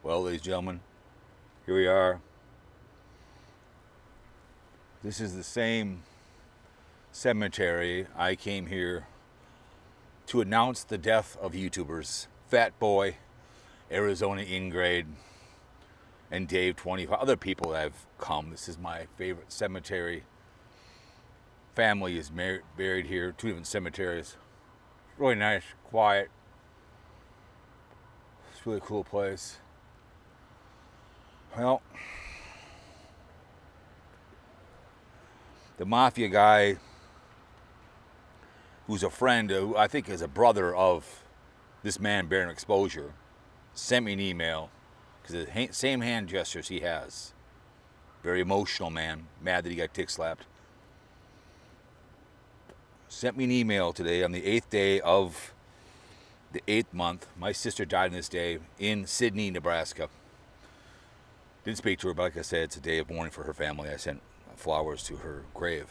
Well, ladies and gentlemen, here we are. This is the same cemetery I came here to announce the death of YouTubers Fat Boy, Arizona Ingrade, and Dave 25. Other people that have come. This is my favorite cemetery. Family is buried here, 2 different cemeteries. Really nice, quiet. It's a really cool place. Well, the mafia guy, who's a friend, who I think is a brother of this man, Barium Exposure, sent me an email because the same hand gestures he has. Very emotional man, mad that he got dick slapped. Sent me an email today on the 8th day of the 8th month. My sister died on this day in Sidney, Nebraska. Didn't speak to her, but like I said, it's a day of mourning for her family. I sent flowers to her grave.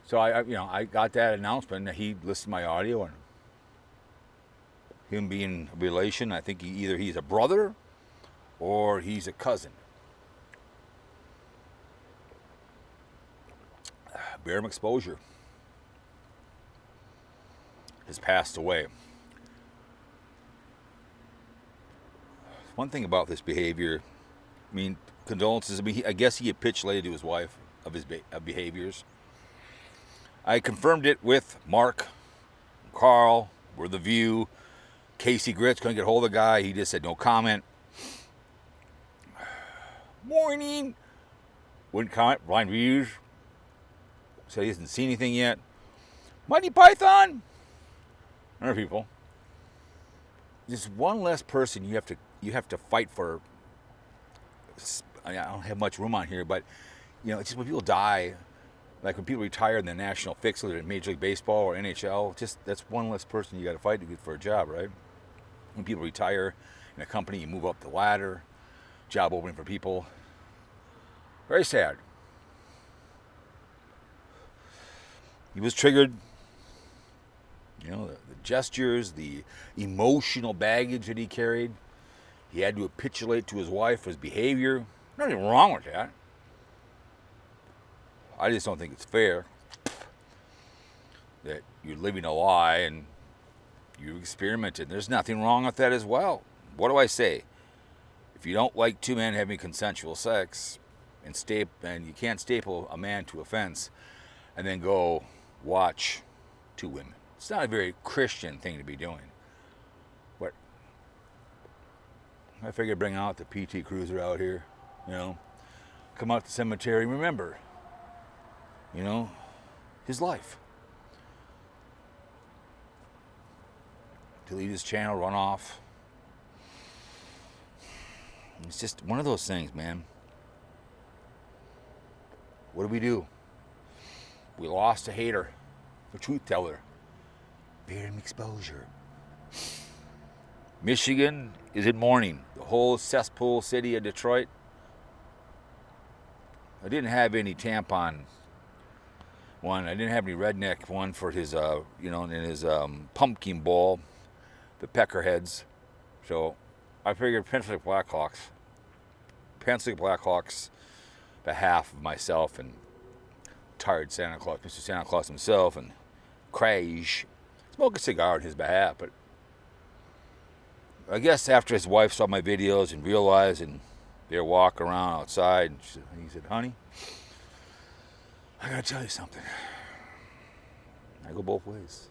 So I got that announcement. He listened to my audio, and him being a relation, I think either he's a brother or he's a cousin. Barium Exposure has passed away. One thing about this behavior, I mean, condolences. I mean, I guess he capitulated to his wife of his behaviors. I confirmed it with Mark, Carl, we're The View. Casey Gritz couldn't get hold of the guy. He just said no comment. Morning. Wouldn't comment. Blind Views said he hasn't seen anything yet. Mighty Python. Other people. Just one less person you have to fight for. I don't have much room on here, but it's just when people die, like when people retire in the National Fix League in Major League Baseball or NHL, just that's one less person you got to fight to get for a job, right? When people retire in a company, you move up the ladder, job opening for people. Very sad. He was triggered. The gestures, the emotional baggage that he carried. He had to capitulate to his wife for his behavior. Nothing wrong with that. I just don't think it's fair that you're living a lie and you experimented. There's nothing wrong with that as well. What do I say? If you don't like 2 men having consensual sex and you can't staple a man to a fence and then go watch 2 women. It's not a very Christian thing to be doing. But I figured bring out the PT Cruiser out here, come out to the cemetery, remember, his life. Delete his channel, run off. It's just one of those things, man. What do? We lost a hater, a truth teller. Barium Exposure. Michigan is in mourning. The whole cesspool city of Detroit. I didn't have any tampon one. I didn't have any redneck one for his, in his pumpkin bowl, the peckerheads. So I figured Pennsylvania Blackhawks, behalf of myself and tired Santa Claus, Mr. Santa Claus himself, and Craig, smoke a cigar on his behalf. But I guess after his wife saw my videos and realized, and they were walking around outside, and he said, honey, I gotta tell you something. I go both ways.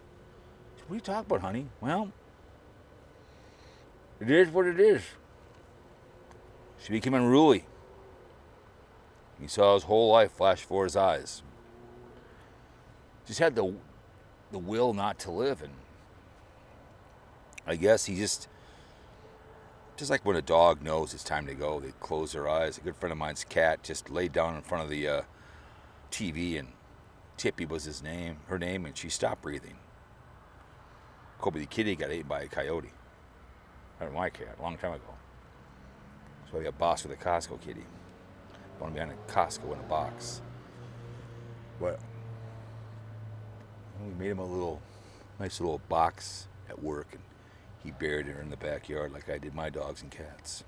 What are you talking about, honey? Well, it is what it is. She became unruly. He saw his whole life flash before his eyes. Just had the will not to live, and I guess he just like when a dog knows it's time to go, they close their eyes. A good friend of mine's cat just laid down in front of the TV, and Tippy was her name, and she stopped breathing. Kobe the kitty got eaten by a coyote. Not my cat, a long time ago. So I got boss with a Costco kitty. One behind a Costco in a box. But we made him a nice little box at work, and he buried her in the backyard like I did my dogs and cats.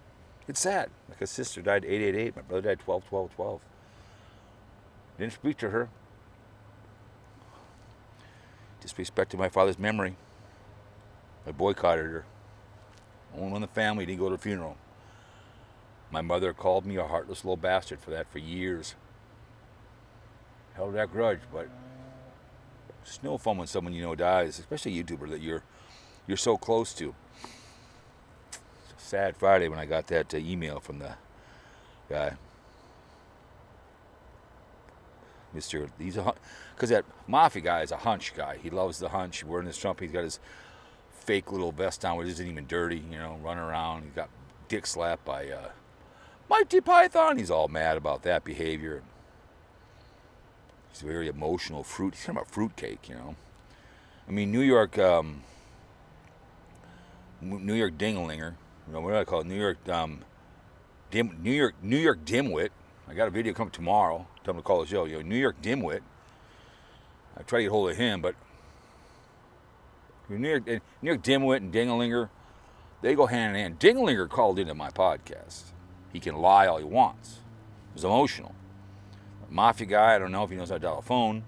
It's sad. Like his sister died 8/8/8. My brother died 12/12/12. Didn't speak to her. Disrespected my father's memory. I boycotted her. Only one in the family didn't go to the funeral. My mother called me a heartless little bastard for that for years. Held that grudge, but it's no fun when someone you know dies, especially a YouTuber that you're so close to. It's a sad Friday when I got that email from the guy. Because that mafia guy is a hunch guy. He loves the hunch. Wearing his Trump, he's got his fake little vest on, which isn't even dirty, running around. He got dick slapped by Mighty Python. He's all mad about that behavior. He's very emotional. He's talking about fruitcake, I mean, New York dingalinger. What do I call it? New York dimwit. I got a video coming tomorrow. Tell him to call the show. New York dimwit. I try to get hold of him, but New York dimwit and dingalinger, they go hand in hand. Dingalinger called into my podcast. He can lie all he wants. He was emotional. Mafia guy, I don't know if he knows how to dial a phone.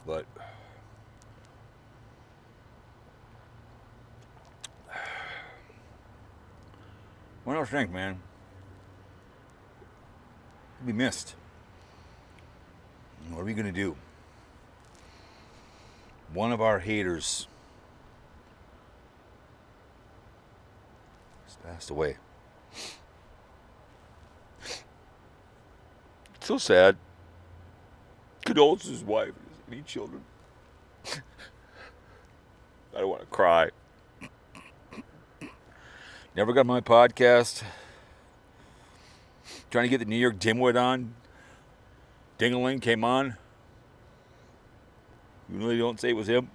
But what else think, man? He'll be missed. What are we going to do? One of our haters has passed away. So sad. Condolences to his wife and any children. I don't want to cry. Never got my podcast. Trying to get the New York dimwit on. Dingaling came on. You really don't say it was him.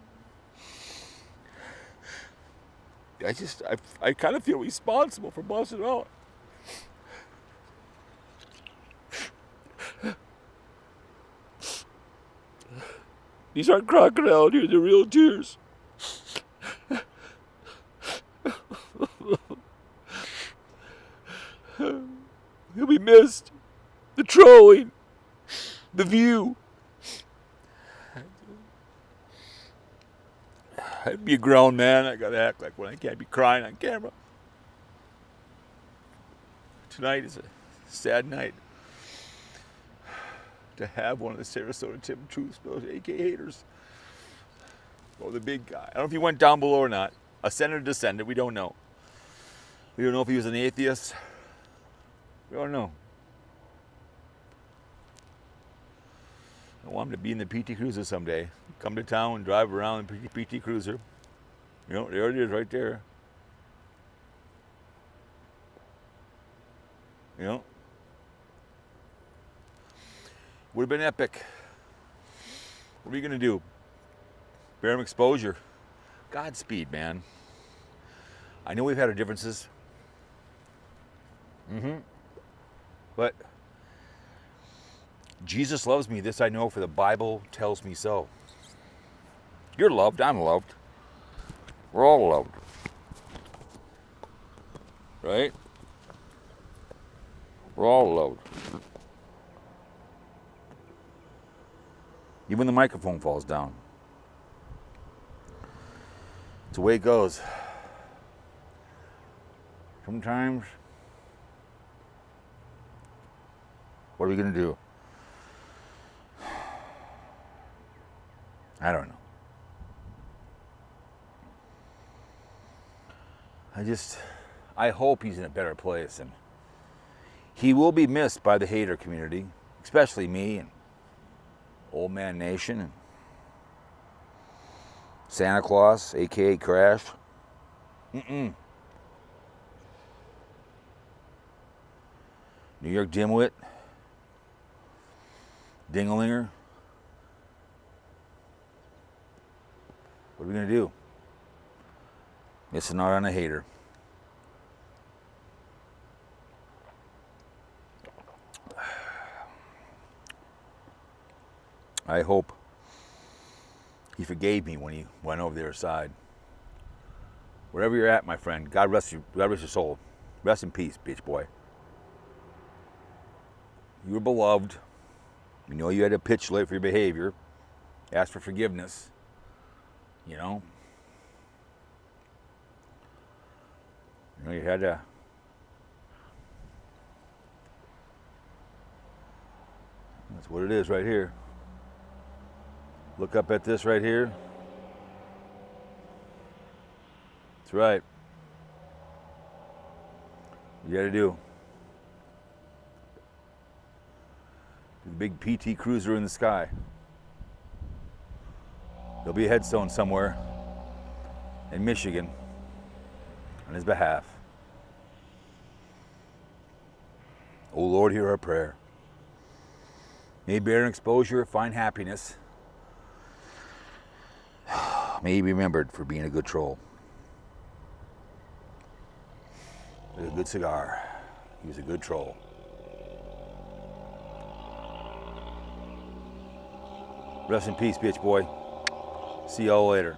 I kind of feel responsible for busting out. These aren't crocodile tears, they're real tears. He'll be missed. The trolling. The view. I'd be a grown man. I gotta act like when I can't be crying on camera. Tonight is a sad night. To have one of the Sarasota Tim Truth Spills, AK haters. Or the big guy. I don't know if he went down below or not. Ascended or descended, we don't know. We don't know if he was an atheist. We don't know. I want him to be in the PT Cruiser someday. Come to town and drive around in the PT Cruiser. There it is right there. Would have been epic. What are we going to do? Barium exposure. Godspeed, man. I know we've had our differences. But Jesus loves me. This I know, for the Bible tells me so. You're loved. I'm loved. We're all loved. Right? We're all loved. Even when the microphone falls down. It's the way it goes. Sometimes, what are we going to do? I don't know. I hope he's in a better place, and he will be missed by the hater community, especially me and Old Man Nation and Santa Claus, aka Crash. New York dimwit, dingalinger. What are we gonna do? Missing out on a hater. I hope he forgave me when he went over their side. Wherever you're at, my friend, God rest your soul. Rest in peace, bitch boy. You were beloved. You know you had to capitulate for your behavior. Ask for forgiveness. You know. You know, you had to. That's what it is right here. Look up at this right here. That's right. You got to do. The big PT Cruiser in the sky. There'll be a headstone somewhere in Michigan on his behalf. Oh Lord, hear our prayer. May he bear an exposure, find happiness. May he be remembered for being a good troll. With a good cigar. He was a good troll. Rest in peace, bitch boy. See y'all later.